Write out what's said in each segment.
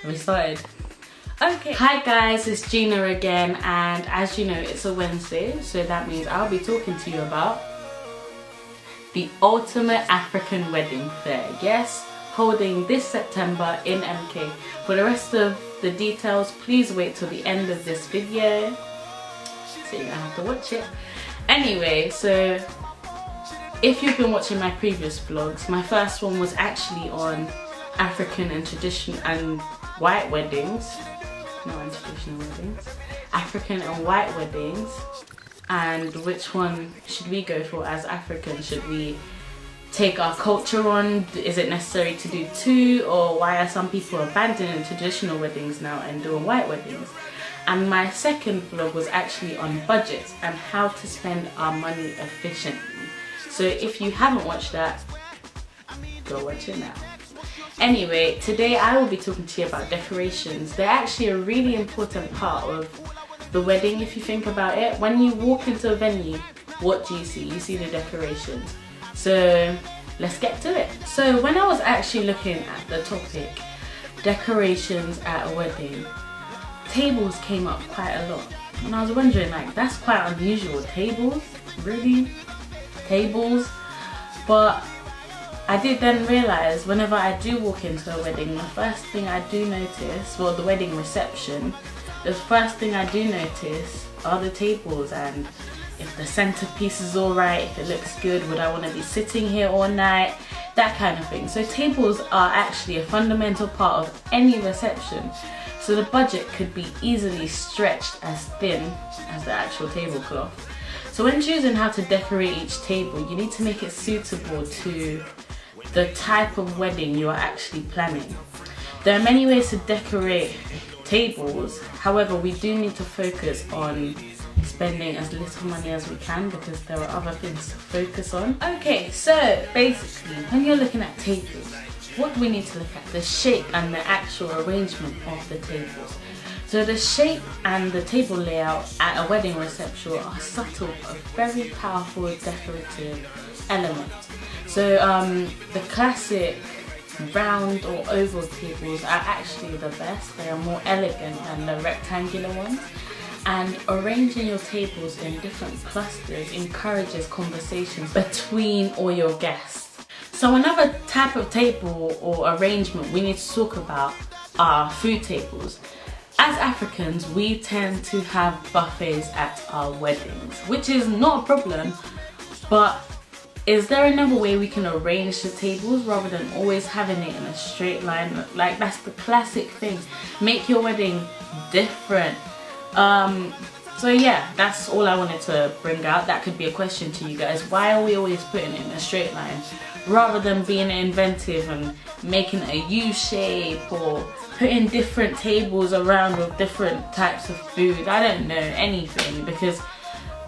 We started. Okay. Hi guys, it's Gina again, and as you know, it's a Wednesday, so that means I'll be talking to you about the ultimate African wedding fair. Yes, holding this September in MK. For the rest of the details, please wait till the end of this video, so you're gonna have to watch it. Anyway, so if you've been watching my previous vlogs, my first one was actually on African and traditional and white weddings. No, untraditional weddings. African and white weddings. And which one should we go for as Africans? Should we take our culture on? Is it necessary to do two? Or why are some people abandoning traditional weddings now and doing white weddings? And my second vlog was actually on budgets and how to spend our money efficiently. So if you haven't watched that, go watch it now. Anyway, today I will be talking to you about decorations. They're actually a really important part of the wedding if you think about it. When you walk into a venue, what do you see? You see the decorations. So let's get to it. So when I was actually looking at the topic, decorations at a wedding, tables came up quite a lot. And I was wondering, like, that's quite unusual. Tables? Really? Tables? But I did then realise whenever I do walk into a wedding, the first thing I do notice, well, the wedding reception, the first thing I do notice are the tables, and if the centerpiece is alright, if it looks good, would I want to be sitting here all night, that kind of thing. So tables are actually a fundamental part of any reception. So the budget could be easily stretched as thin as the actual tablecloth. So when choosing how to decorate each table, you need to make it suitable to the type of wedding you are actually planning. There are many ways to decorate tables, however we do need to focus on spending as little money as we can because there are other things to focus on. Okay, so basically when you're looking at tables, what do we need to look at? The shape and the actual arrangement of the tables. So the shape and the table layout at a wedding reception are subtle but very powerful decorative elements. So the classic round or oval tables are actually the best. They are more elegant than the rectangular ones. And arranging your tables in different clusters encourages conversations between all your guests. So another type of table or arrangement we need to talk about are food tables. As Africans, we tend to have buffets at our weddings, which is not a problem, but is there another way we can arrange the tables rather than always having it in a straight line? Like, that's the classic thing. Make your wedding different. So yeah, that's all I wanted to bring out. That could be a question to you guys. Why are we always putting it in a straight line rather than being inventive and making a U shape or putting different tables around with different types of food? I don't know, anything, because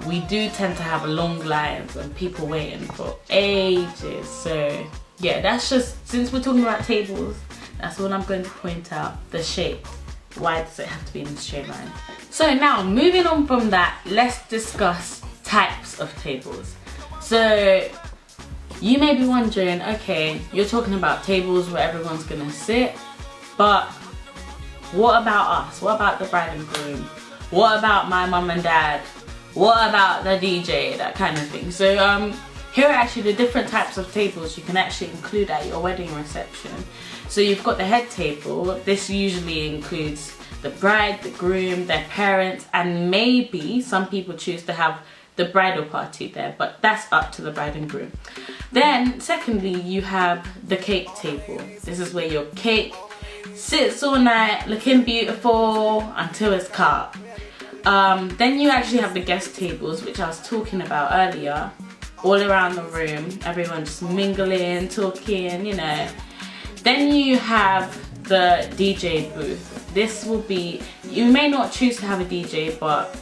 we do tend to have long lines and people waiting for ages. So yeah, that's just, since we're talking about tables, that's what I'm going to point out, the shape. Why does it have to be in a straight line? So now, moving on from that, let's discuss types of tables. So you may be wondering, okay, you're talking about tables where everyone's gonna sit, but what about us? What about the bride and groom? What about my mum and dad? What about the DJ? That kind of thing. So here are actually the different types of tables you can actually include at your wedding reception. So you've got the head table. This usually includes the bride, the groom, their parents, and maybe some people choose to have the bridal party there, but that's up to the bride and groom. Then secondly, you have the cake table. This is where your cake sits all night looking beautiful until it's cut. Then you actually have the guest tables, which I was talking about earlier, all around the room, everyone just mingling, talking, you know. Then you have the DJ booth. This will be, you may not choose to have a DJ, but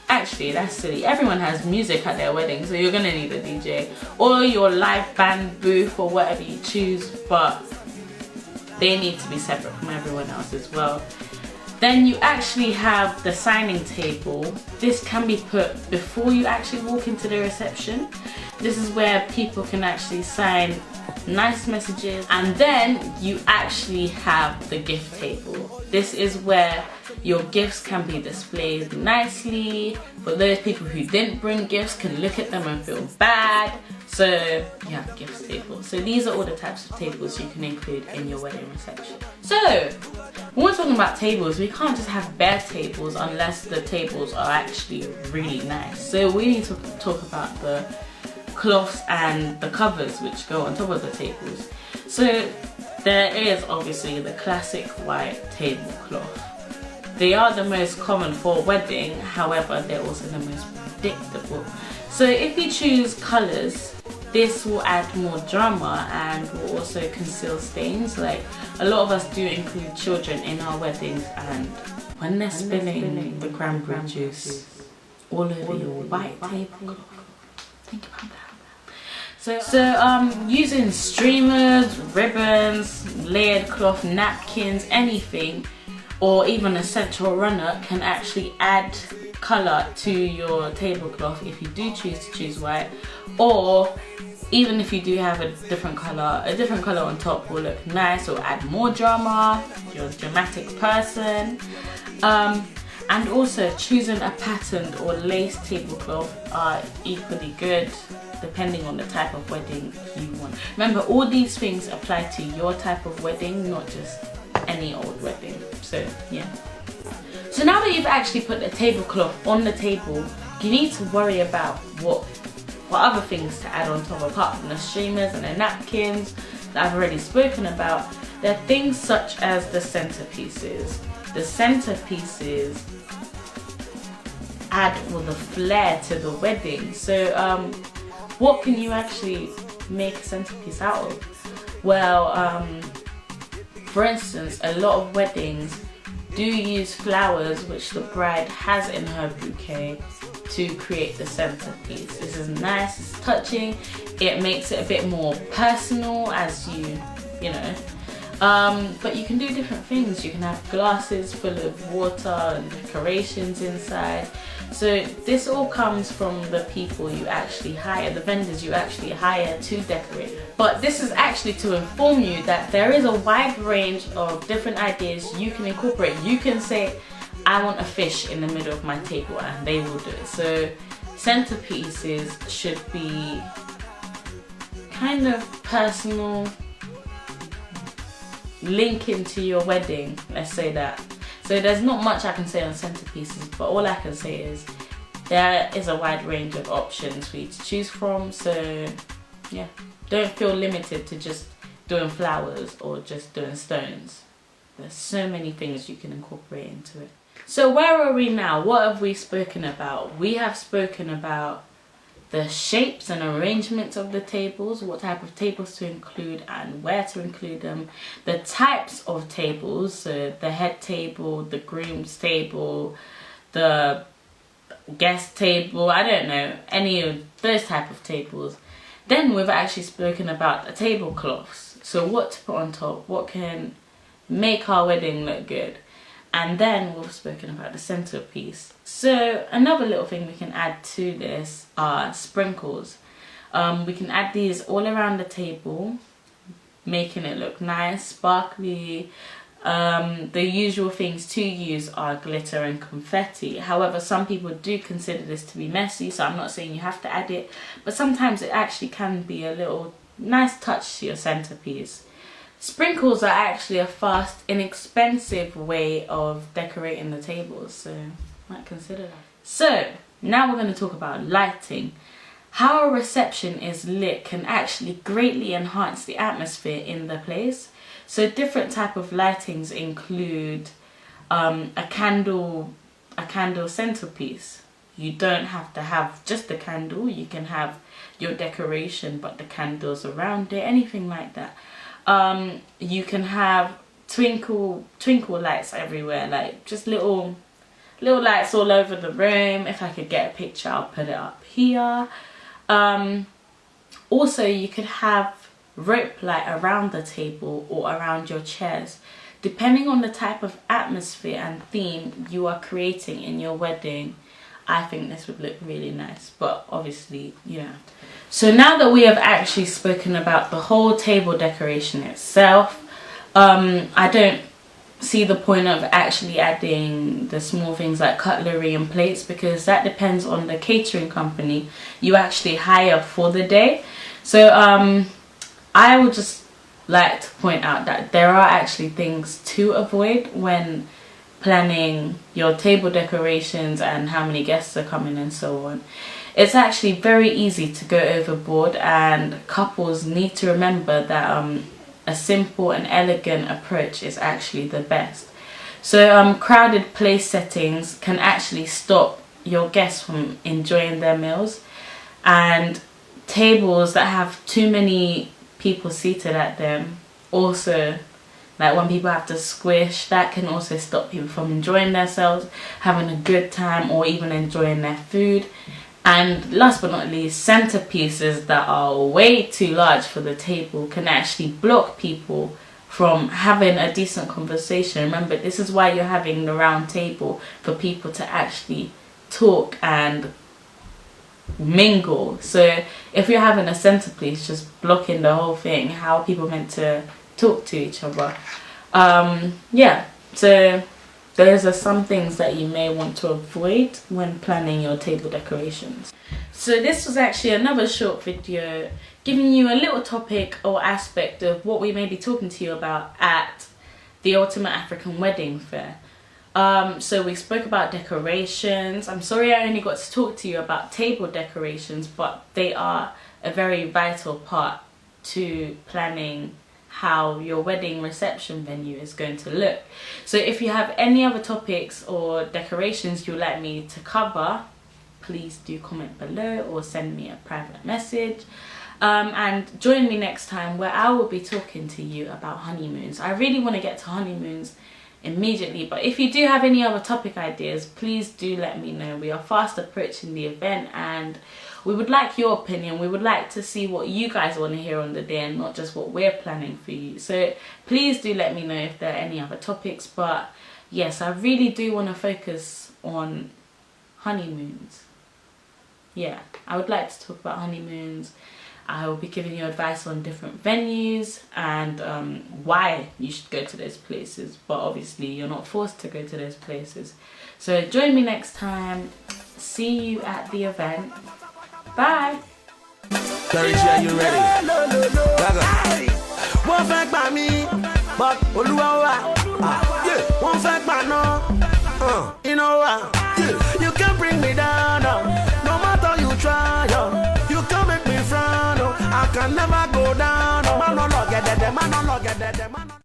actually that's silly. Everyone has music at their wedding, so you're gonna need a DJ. Or your live band booth or whatever you choose, but they need to be separate from everyone else as well. Then you actually have the signing table. This can be put before you actually walk into the reception. This is where people can actually sign nice messages. And then you actually have the gift table. This is where your gifts can be displayed nicely. For those people who didn't bring gifts can look at them and feel bad. So you have a gift table. So these are all the types of tables you can include in your wedding reception. So when we're talking about tables, we can't just have bare tables unless the tables are actually really nice. So we need to talk about the cloths and the covers which go on top of the tables. So there is obviously the classic white tablecloth. They are the most common for a wedding, however they're also the most predictable. So if you choose colours, this will add more drama and will also conceal stains. Like, a lot of us do include children in our weddings, and when they're spilling the cranberry juice all over your white tablecloth, think about that. So using streamers, ribbons, layered cloth, napkins, anything, or even a central runner can actually add colour to your tablecloth if you do choose to choose white, or even if you do have a different colour on top will look nice or add more drama. You're a dramatic person. And also choosing a patterned or lace tablecloth are equally good depending on the type of wedding you want. Remember, all these things apply to your type of wedding, not just any old wedding. So yeah. So now that you've actually put the tablecloth on the table, you need to worry about what other things to add on top, apart from the streamers and the napkins that I've already spoken about. There are things such as the centerpieces. The centerpieces add all the flair to the wedding. So what can you actually make a centerpiece out of? Well, for instance, a lot of weddings do use flowers which the bride has in her bouquet to create the centerpiece. This is nice, it's touching, it makes it a bit more personal as you know. But you can do different things. You can have glasses full of water and decorations inside. So this all comes from the people you actually hire, the vendors you actually hire to decorate. But this is actually to inform you that there is a wide range of different ideas you can incorporate. You can say, I want a fish in the middle of my table, and they will do it. So centerpieces should be kind of personal, linking to your wedding, let's say that. So there's not much I can say on centerpieces, but all I can say is there is a wide range of options for you to choose from. So yeah, don't feel limited to just doing flowers or just doing stones. There's so many things you can incorporate into it. So where are we now? What have we spoken about? We have spoken about the shapes and arrangements of the tables, what type of tables to include and where to include them, the types of tables, so the head table, the groom's table, the guest table, I don't know, any of those type of tables. Then we've actually spoken about the tablecloths, so what to put on top, what can make our wedding look good. And then we've spoken about the centerpiece. So another little thing we can add to this are sprinkles. We can add these all around the table, making it look nice, sparkly. The usual things to use are glitter and confetti. However, some people do consider this to be messy, so I'm not saying you have to add it, but sometimes it actually can be a little nice touch to your centerpiece. Sprinkles are actually a fast, inexpensive way of decorating the tables, so you might consider that. So now we're going to talk about lighting. How a reception is lit can actually greatly enhance the atmosphere in the place. So different type of lightings include a candle centerpiece. You don't have to have just the candle, you can have your decoration but the candles around it, anything like that. You can have twinkle lights everywhere, like just little lights all over the room. If I could get a picture, I'll put it up here. Also, you could have rope light around the table or around your chairs, depending on the type of atmosphere and theme you are creating in your wedding. I think this would look really nice, but obviously you know. So now that we have actually spoken about the whole table decoration itself, I don't see the point of actually adding the small things like cutlery and plates, because that depends on the catering company you actually hire for the day. So I would just like to point out that there are actually things to avoid when planning your table decorations and how many guests are coming and so on. It's actually very easy to go overboard, and couples need to remember that a simple and elegant approach is actually the best. So crowded place settings can actually stop your guests from enjoying their meals, and tables that have too many people seated at them also, like when people have to squish, that can also stop people from enjoying themselves, having a good time, or even enjoying their food. And last but not least, centerpieces that are way too large for the table can actually block people from having a decent conversation. Remember, this is why you're having the round table, for people to actually talk and mingle. So if you're having a centerpiece just blocking the whole thing, how are people meant to talk to each other? Yeah, so those are some things that you may want to avoid when planning your table decorations. So this was actually another short video giving you a little topic or aspect of what we may be talking to you about at the Ultimate African Wedding Fair. So we spoke about decorations. I'm sorry I only got to talk to you about table decorations, but they are a very vital part to planning how your wedding reception venue is going to look. So if you have any other topics or decorations you'd like me to cover, please do comment below or send me a private message. And join me next time where I will be talking to you about honeymoons. I really want to get to honeymoons immediately, but if you do have any other topic ideas, please do let me know. We are fast approaching the event and we would like your opinion. We would like to see what you guys want to hear on the day and not just what we're planning for you. So please do let me know if there are any other topics. But yes, I really do want to focus on honeymoons. Yeah, I would like to talk about honeymoons. I will be giving you advice on different venues and why you should go to those places. But obviously you're not forced to go to those places. So join me next time. See you at the event. Bye. Terry J, are you ready? One fact by me, but one fact by no. You know what? You can bring me down. No matter you try, you can make me frown. I can never go down. Man, no look at them. Man, no look at them.